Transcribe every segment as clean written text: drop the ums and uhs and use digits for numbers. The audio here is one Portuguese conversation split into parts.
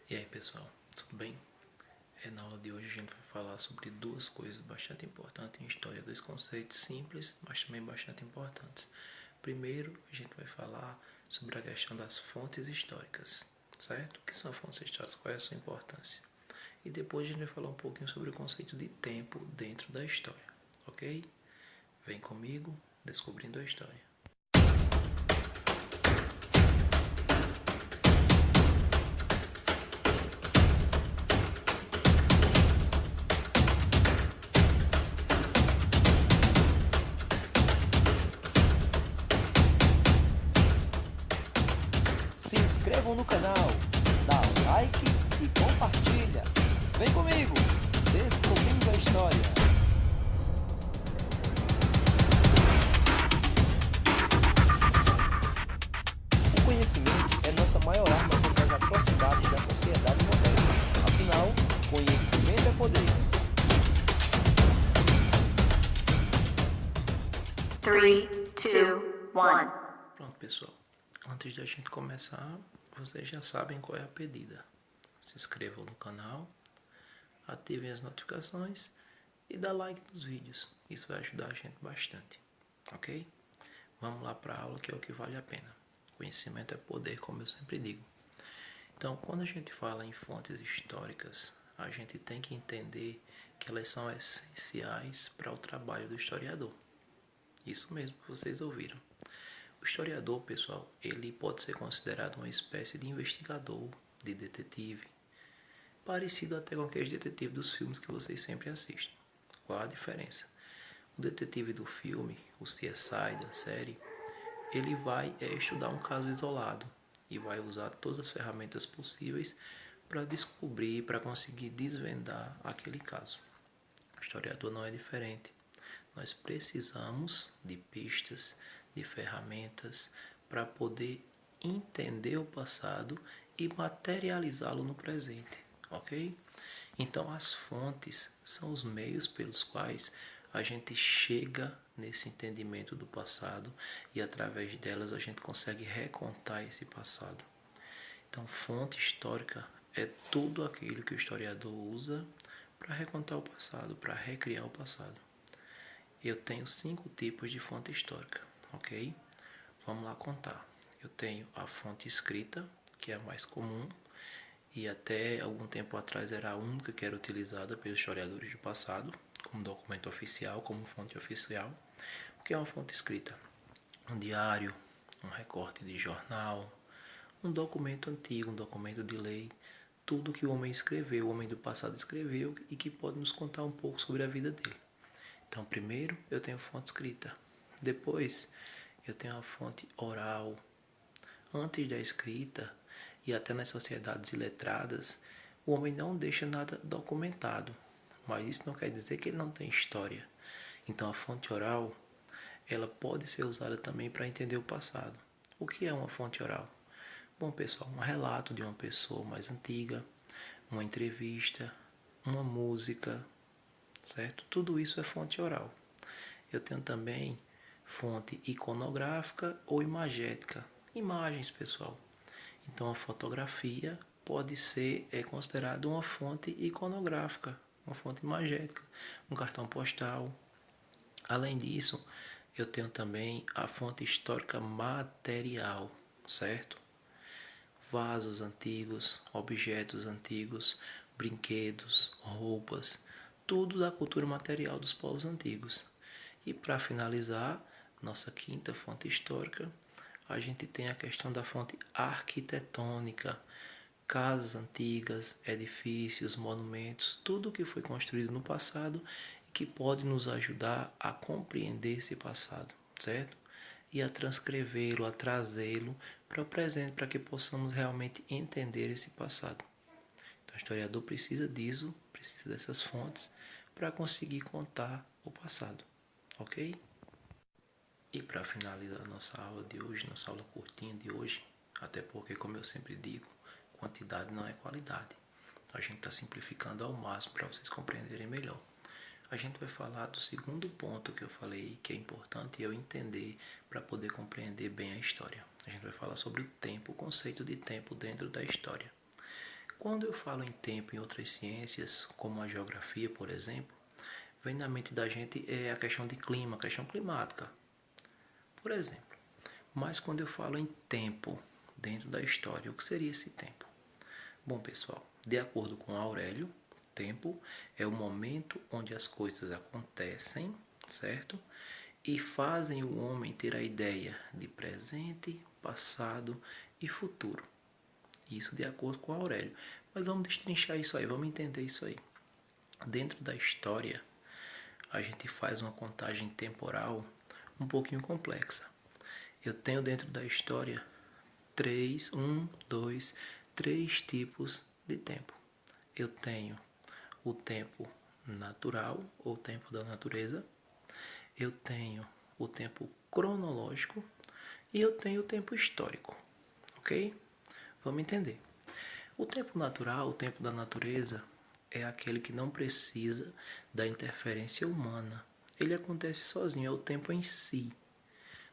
E aí pessoal, tudo bem? Na aula de hoje a gente vai falar sobre duas coisas bastante importantes em história, dois conceitos simples, mas também bastante importantes. Primeiro, a gente vai falar sobre a questão das fontes históricas, certo? O que são fontes históricas? Qual é a sua importância? E depois a gente vai falar um pouquinho sobre o conceito de tempo dentro da história, ok? Vem comigo, descobrindo a história. Se inscrevam no canal, dá like e compartilha. Vem comigo, descobrindo a história. O conhecimento é nossa maior arma contra as atrocidades da sociedade moderna. Afinal, conhecimento é poder. 3, 2, 1. Pronto, pessoal. Antes de a gente começar, vocês já sabem qual é a pedida. Se inscrevam no canal, ativem as notificações e dá like nos vídeos. Isso vai ajudar a gente bastante, ok? Vamos lá para a aula, que é o que vale a pena. Conhecimento é poder, como eu sempre digo. Então, quando a gente fala em fontes históricas, a gente tem que entender que elas são essenciais para o trabalho do historiador. Isso mesmo que vocês ouviram. O historiador, pessoal, ele pode ser considerado uma espécie de investigador, de detetive, parecido até com aqueles detetives dos filmes que vocês sempre assistem. Qual a diferença? O detetive do filme, o CSI da série, ele vai estudar um caso isolado e vai usar todas as ferramentas possíveis para descobrir, para conseguir desvendar aquele caso. O historiador não é diferente. Nós precisamos de pistas, de ferramentas para poder entender o passado e materializá-lo no presente, ok? Então, as fontes são os meios pelos quais a gente chega nesse entendimento do passado e através delas a gente consegue recontar esse passado. Então, fonte histórica é tudo aquilo que o historiador usa para recontar o passado, para recriar o passado. Eu tenho 5 tipos de fonte histórica, ok? Vamos lá contar. Eu tenho a fonte escrita, que é a mais comum, e até algum tempo atrás era a única que era utilizada pelos historiadores do passado, como documento oficial, como fonte oficial. O que é uma fonte escrita? Um diário, um recorte de jornal, um documento antigo, um documento de lei, tudo que o homem escreveu, o homem do passado escreveu e que pode nos contar um pouco sobre a vida dele. Então, primeiro eu tenho fonte escrita, depois eu tenho a fonte oral. Antes da escrita e até nas sociedades iletradas, o homem não deixa nada documentado, mas isso não quer dizer que ele não tem história. Então, a fonte oral, ela pode ser usada também para entender o passado. O que é uma fonte oral? Bom, pessoal, um relato de uma pessoa mais antiga, uma entrevista, uma música, certo? Tudo isso é fonte oral. Eu tenho também fonte iconográfica ou imagética, imagens, pessoal. Então, a fotografia pode ser considerada uma fonte iconográfica, uma fonte imagética, um cartão postal. Além disso, eu tenho também a fonte histórica material, certo? Vasos antigos, objetos antigos, brinquedos, roupas, tudo da cultura material dos povos antigos. E para finalizar, nossa quinta fonte histórica, a gente tem a questão da fonte arquitetônica, casas antigas, edifícios, monumentos, tudo que foi construído no passado e que pode nos ajudar a compreender esse passado, certo? E a transcrevê-lo, a trazê-lo para o presente, para que possamos realmente entender esse passado. Então, o historiador precisa disso, precisa dessas fontes para conseguir contar o passado, ok? E para finalizar nossa aula de hoje, nossa aula curtinha de hoje, até porque, como eu sempre digo, quantidade não é qualidade. A gente está simplificando ao máximo para vocês compreenderem melhor. A gente vai falar do segundo ponto que eu falei, que é importante eu entender para poder compreender bem a história. A gente vai falar sobre o tempo, o conceito de tempo dentro da história. Quando eu falo em tempo em outras ciências, como a geografia, por exemplo, vem na mente da gente a questão de clima, a questão climática, por exemplo. Mas quando eu falo em tempo dentro da história, o que seria esse tempo? Bom, pessoal, de acordo com Aurélio, tempo é o momento onde as coisas acontecem, certo? E fazem o homem ter a ideia de presente, passado e futuro. Isso de acordo com Aurélio. Mas vamos destrinchar isso aí, vamos entender isso aí. Dentro da história, a gente faz uma contagem temporal um pouquinho complexa. Eu tenho dentro da história três tipos de tempo. Eu tenho o tempo natural, ou tempo da natureza. Eu tenho o tempo cronológico e eu tenho o tempo histórico, ok? Vamos entender. O tempo natural, o tempo da natureza, é aquele que não precisa da interferência humana. Ele acontece sozinho, é o tempo em si.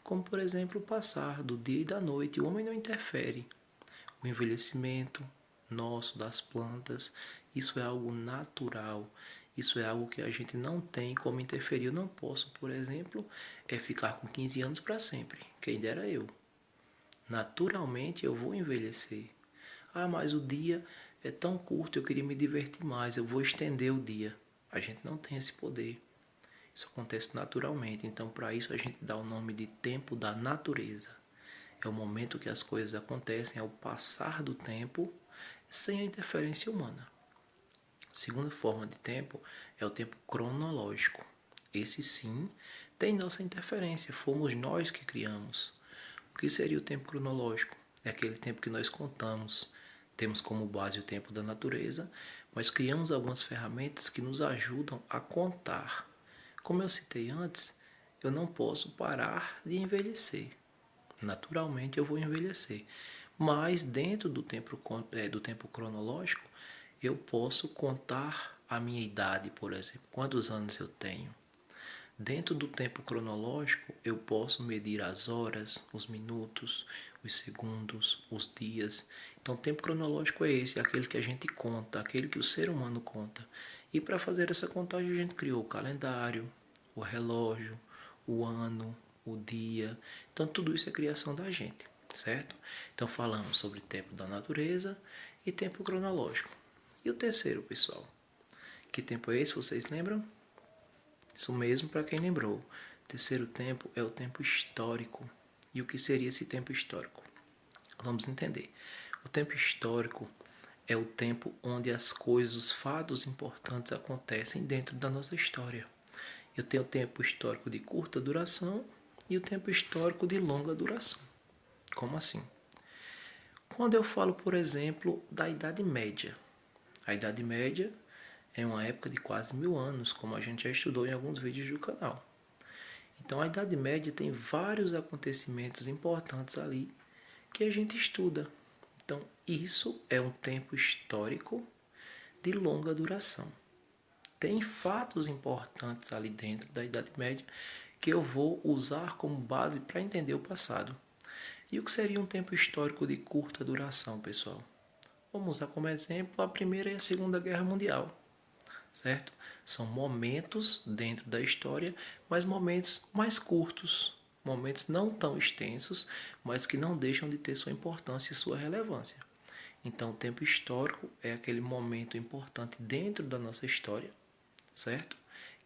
Como, por exemplo, o passar do dia e da noite. O homem não interfere. O envelhecimento nosso, das plantas, isso é algo natural. Isso é algo que a gente não tem como interferir. Eu não posso, por exemplo, ficar com 15 anos para sempre. Quem dera eu. Naturalmente eu vou envelhecer. Ah, mas o dia é tão curto, eu queria me divertir mais, eu vou estender o dia. A gente não tem esse poder. Isso acontece naturalmente. Então, para isso, a gente dá o nome de tempo da natureza. É o momento que as coisas acontecem, é o passar do tempo sem a interferência humana. A segunda forma de tempo é o tempo cronológico. Esse sim tem nossa interferência, fomos nós que criamos. O que seria o tempo cronológico? É aquele tempo que nós contamos. Temos como base o tempo da natureza, mas criamos algumas ferramentas que nos ajudam a contar. Como eu citei antes, eu não posso parar de envelhecer. Naturalmente eu vou envelhecer. Mas dentro do tempo cronológico, eu posso contar a minha idade, por exemplo, quantos anos eu tenho. Dentro do tempo cronológico, eu posso medir as horas, os minutos, os segundos, os dias. Então, o tempo cronológico é esse, aquele que a gente conta, aquele que o ser humano conta. E para fazer essa contagem, a gente criou o calendário, o relógio, o ano, o dia. Então, tudo isso é criação da gente, certo? Então, falamos sobre tempo da natureza e tempo cronológico. E o terceiro, pessoal? Que tempo é esse, vocês lembram? Isso mesmo, para quem lembrou. O terceiro tempo é o tempo histórico. E o que seria esse tempo histórico? Vamos entender. O tempo histórico é o tempo onde as coisas, os fatos importantes acontecem dentro da nossa história. Eu tenho o tempo histórico de curta duração e o tempo histórico de longa duração. Como assim? Quando eu falo, por exemplo, da Idade Média. A Idade Média é uma época de quase 1000 anos, como a gente já estudou em alguns vídeos do canal. Então, a Idade Média tem vários acontecimentos importantes ali que a gente estuda. Então, isso é um tempo histórico de longa duração. Tem fatos importantes ali dentro da Idade Média que eu vou usar como base para entender o passado. E o que seria um tempo histórico de curta duração, pessoal? Vamos usar como exemplo a Primeira e a Segunda Guerra Mundial. Certo? São momentos dentro da história, mas momentos mais curtos, momentos não tão extensos, mas que não deixam de ter sua importância e sua relevância. Então, o tempo histórico é aquele momento importante dentro da nossa história, certo?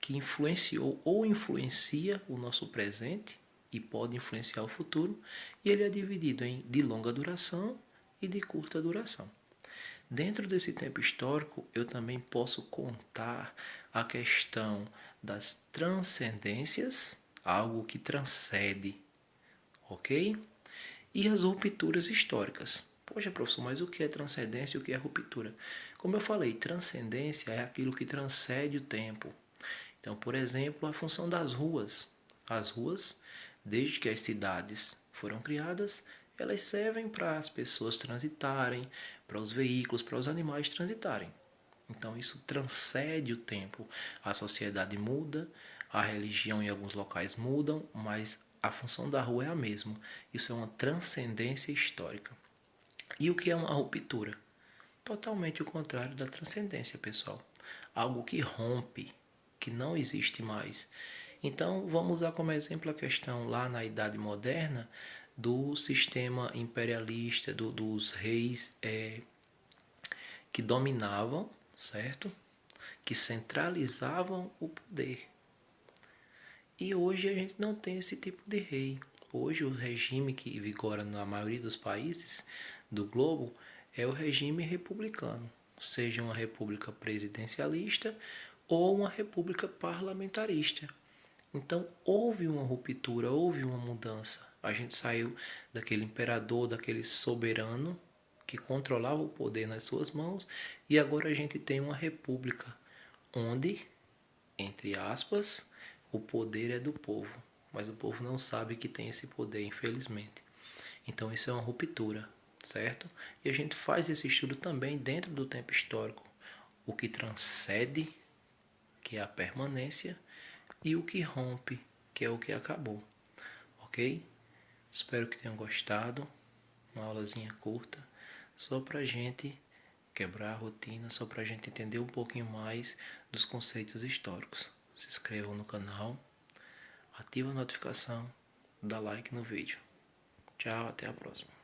Que influenciou ou influencia o nosso presente e pode influenciar o futuro, e ele é dividido em de longa duração e de curta duração. Dentro desse tempo histórico, eu também posso contar a questão das transcendências, algo que transcende, ok? E as rupturas históricas. Poxa, professor, mas o que é transcendência e o que é ruptura? Como eu falei, transcendência é aquilo que transcende o tempo. Então, por exemplo, a função das ruas. As ruas, desde que as cidades foram criadas, elas servem para as pessoas transitarem, para os veículos, para os animais transitarem. Então isso transcende o tempo. A sociedade muda, a religião em alguns locais mudam, mas a função da rua é a mesma. Isso é uma transcendência histórica. E o que é uma ruptura? totalmente o contrário da transcendência, pessoal. Algo que rompe, que não existe mais. Então, vamos usar como exemplo a questão lá na Idade Moderna do sistema imperialista, dos reis que dominavam, certo? Que centralizavam o poder. E hoje a gente não tem esse tipo de rei. Hoje o regime que vigora na maioria dos países do globo é o regime republicano, seja uma república presidencialista ou uma república parlamentarista. Então houve uma ruptura, houve uma mudança. A gente saiu daquele imperador, daquele soberano que controlava o poder nas suas mãos, e agora a gente tem uma república onde, entre aspas, o poder é do povo, mas o povo não sabe que tem esse poder, infelizmente. Então isso é uma ruptura, certo? E a gente faz esse estudo também dentro do tempo histórico. O que transcende, que é a permanência, e o que rompe, que é o que acabou. Ok? Espero que tenham gostado. Uma aulazinha curta, só pra gente quebrar a rotina, só pra gente entender um pouquinho mais dos conceitos históricos. Se inscrevam no canal, ativa a notificação, dá like no vídeo. Tchau, até a próxima.